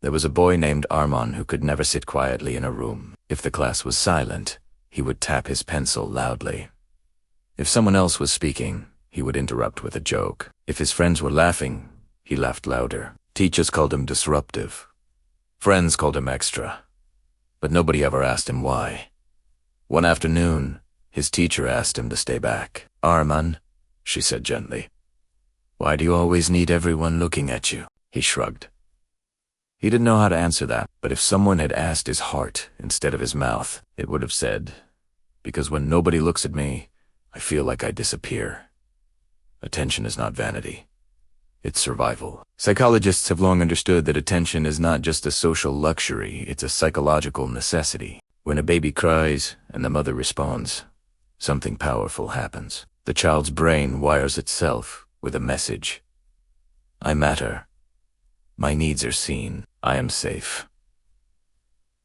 There was a boy named Armand who could never sit quietly in a room. If the class was silent, he would tap his pencil loudly. If someone else was speaking, he would interrupt with a joke. If his friends were laughing, he laughed louder. Teachers called him disruptive. Friends called him extra. But nobody ever asked him why. One afternoon, his teacher asked him to stay back. "Armand," she said gently, "why do you always need everyone looking at you?" He shrugged. He didn't know how to answer that, but if someone had asked his heart instead of his mouth, it would have said, "Because when nobody looks at me, I feel like I disappear." Attention is not vanity. It's survival. Psychologists have long understood that attention is not just a social luxury, it's a psychological necessity. When a baby cries and the mother responds, something powerful happens. The child's brain wires itself with a message. I matter. My needs are seen. I am safe.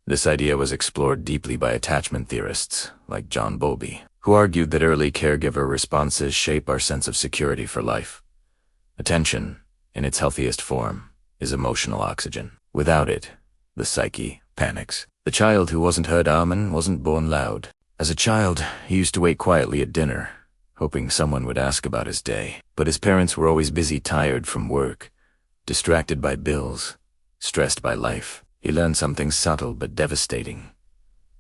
This idea was explored deeply by attachment theorists like John Bowlby, who argued that early caregiver responses shape our sense of security for life. Attention, in its healthiest form, is emotional oxygen. Without it, the psyche panics. The child who wasn't heard wasn't born loud. As a child, he used to wait quietly at dinner, hoping someone would ask about his day. But his parents were always busy, tired from work, distracted by bills, stressed by life. He learned something subtle but devastating.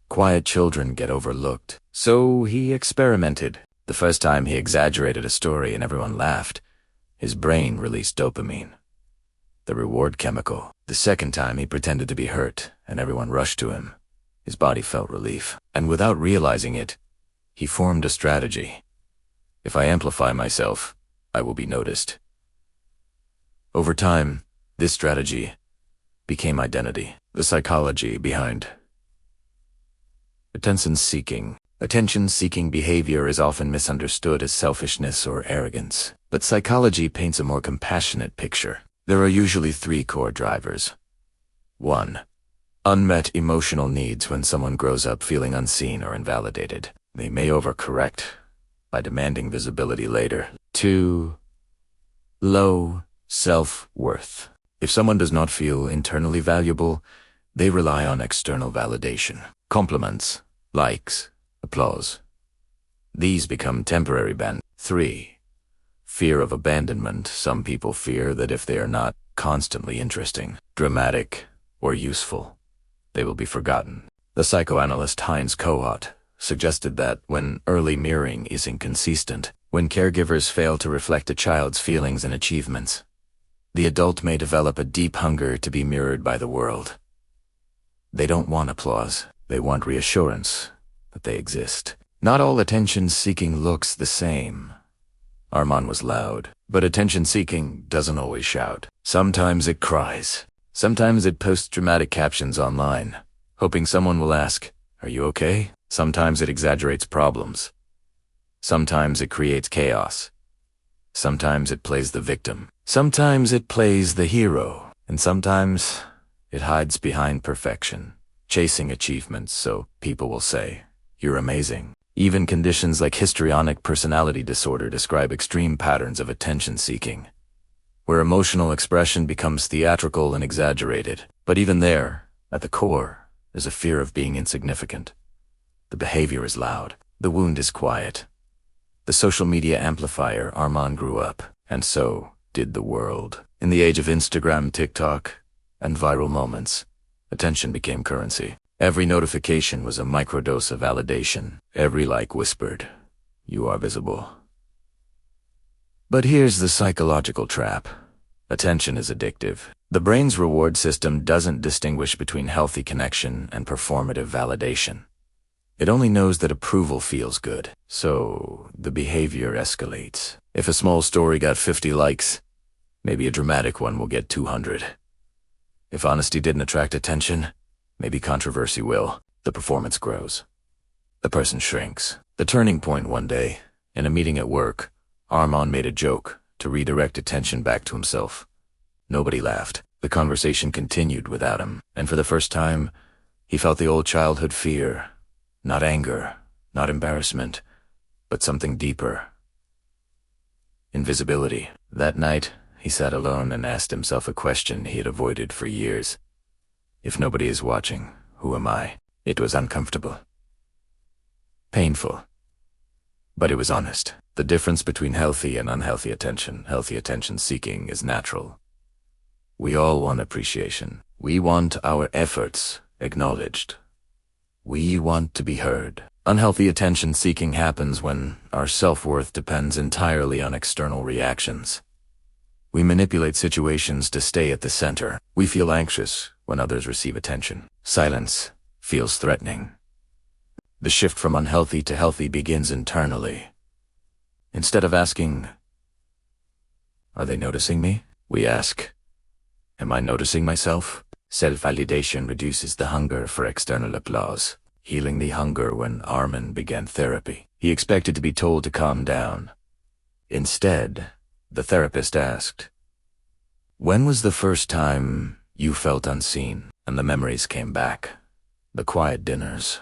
Quiet children get overlooked. So he experimented. The first time he exaggerated a story and everyone laughed, his brain released dopamine, the reward chemical. The second time he pretended to be hurt and everyone rushed to him. His body felt relief. And without realizing it, he formed a strategy. If I amplify myself, I will be noticed. Over time, this strategy became identity. The psychology behind attention-seeking. Attention-seeking behavior is often misunderstood as selfishness or arrogance, but psychology paints a more compassionate picture. There are usually three core drivers. 1. Unmet emotional needs. When someone grows up feeling unseen or invalidated, they may overcorrect by demanding visibility later. 2. Low self-worth. If someone does not feel internally valuable, they rely on external validation. Compliments, likes, applause. These become temporary band. 3. Fear of abandonment. Some people fear that if they are not constantly interesting, dramatic, or useful, they will be forgotten. The psychoanalyst Heinz Kohut suggested that when early mirroring is inconsistent, when caregivers fail to reflect a child's feelings and achievements, the adult may develop a deep hunger to be mirrored by the world. They don't want applause. They want reassurance that they exist. Not all attention-seeking looks the same. Armand was loud, but attention-seeking doesn't always shout. Sometimes it cries. Sometimes it posts dramatic captions online, hoping someone will ask, "Are you okay?" Sometimes it exaggerates problems. Sometimes it creates chaos. Sometimes it plays the victim. Sometimes it plays the hero. And sometimes it hides behind perfection, chasing achievements so people will say, "You're amazing." Even conditions like histrionic personality disorder describe extreme patterns of attention-seeking, where emotional expression becomes theatrical and exaggerated. But even there, at the core, is a fear of being insignificant. The behavior is loud. The wound is quiet. The social media amplifier. Armand grew up, and so did the world. In the age of Instagram, TikTok, and viral moments, attention became currency. Every notification was a microdose of validation. Every like whispered, "You are visible." But here's the psychological trap. Attention is addictive. The brain's reward system doesn't distinguish between healthy connection and performative validation. It only knows that approval feels good, so the behavior escalates. If a small story got 50 likes, maybe a dramatic one will get 200. If honesty didn't attract attention, maybe controversy will. The performance grows. The person shrinks. The turning point one day, in a meeting at work, Armand made a joke to redirect attention back to himself. Nobody laughed. The conversation continued without him, and for the first time, he felt the old childhood fear. Not anger, not embarrassment, but something deeper. Invisibility. That night, he sat alone and asked himself a question he had avoided for years. If nobody is watching, who am I? It was uncomfortable. Painful. But it was honest. The difference between healthy and unhealthy healthy attention seeking is natural. We all want appreciation. We want our efforts acknowledged. We want to be heard. Unhealthy attention seeking happens when our self-worth depends entirely on external reactions. We manipulate situations to stay at the center. We feel anxious when others receive attention. Silence feels threatening. The shift from unhealthy to healthy begins internally. Instead of asking, "Are they noticing me?" we ask, "Am I noticing myself?" Self-validation reduces the hunger for external applause, healing the hunger when Armin began therapy. He expected to be told to calm down. Instead, the therapist asked, "When was the first time you felt unseen?" And the memories came back. The quiet dinners,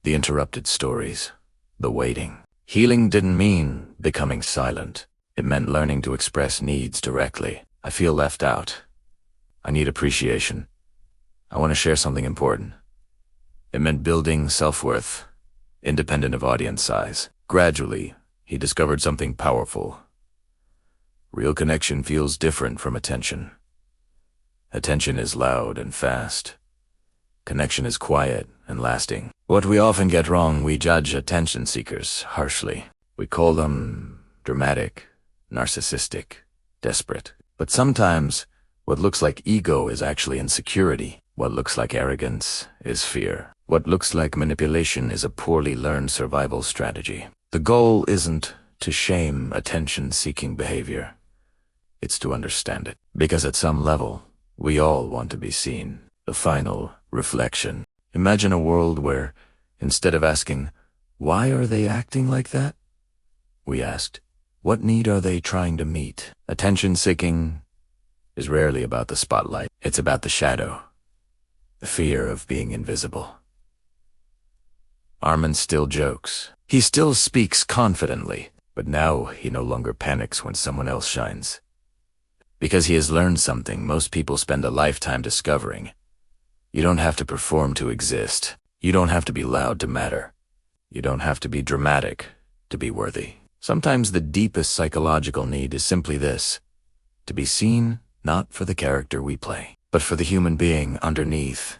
the interrupted stories, the waiting. Healing didn't mean becoming silent. It meant learning to express needs directly. "I feel left out. I need appreciation. I want to share something important." It meant building self-worth, independent of audience size. Gradually, he discovered something powerful. Real connection feels different from attention. Attention is loud and fast. Connection is quiet and lasting. What we often get wrong, we judge attention seekers harshly. We call them dramatic, narcissistic, desperate. But sometimes, what looks like ego is actually insecurity. What looks like arrogance is fear. What looks like manipulation is a poorly learned survival strategy. The goal isn't to shame attention-seeking behavior. It's to understand it. Because at some level, we all want to be seen. The final reflection. Imagine a world where, instead of asking, "Why are they acting like that?" we asked, "What need are they trying to meet?" Attention-seeking is rarely about the spotlight. It's about the shadow. The fear of being invisible. Armin still jokes. He still speaks confidently, but now he no longer panics when someone else shines. Because he has learned something most people spend a lifetime discovering. You don't have to perform to exist. You don't have to be loud to matter. You don't have to be dramatic to be worthy. Sometimes the deepest psychological need is simply this: to be seen, not for the character we play, but for the human being underneath.